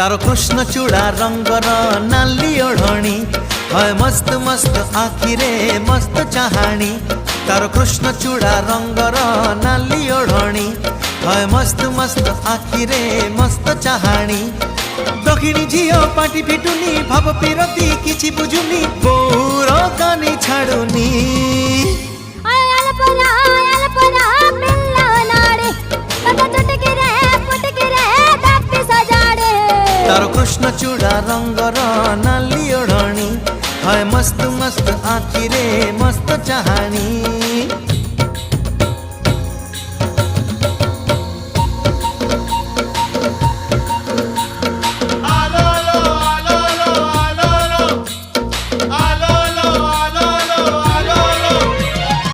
तारो कृष्ण चूड़ा रंगर नाली ओढ़णी है मस्त मस्त आखिरे मस्त चाहाणी। तारो कृष्ण चूड़ा रंगर नाली ओढ़णी है मस्त मस्त आखिरे मस्त चाहाणी। दक्षिणी झियो पाटी फिटुनी भाव पिरती किछि बुझुनी बोर कानी छाड़ुनी। तारो कृष्ण चूड़ा रंगर नाली ओढ़णी है मस्त मस्त आखिरे मस्त चाहाणी।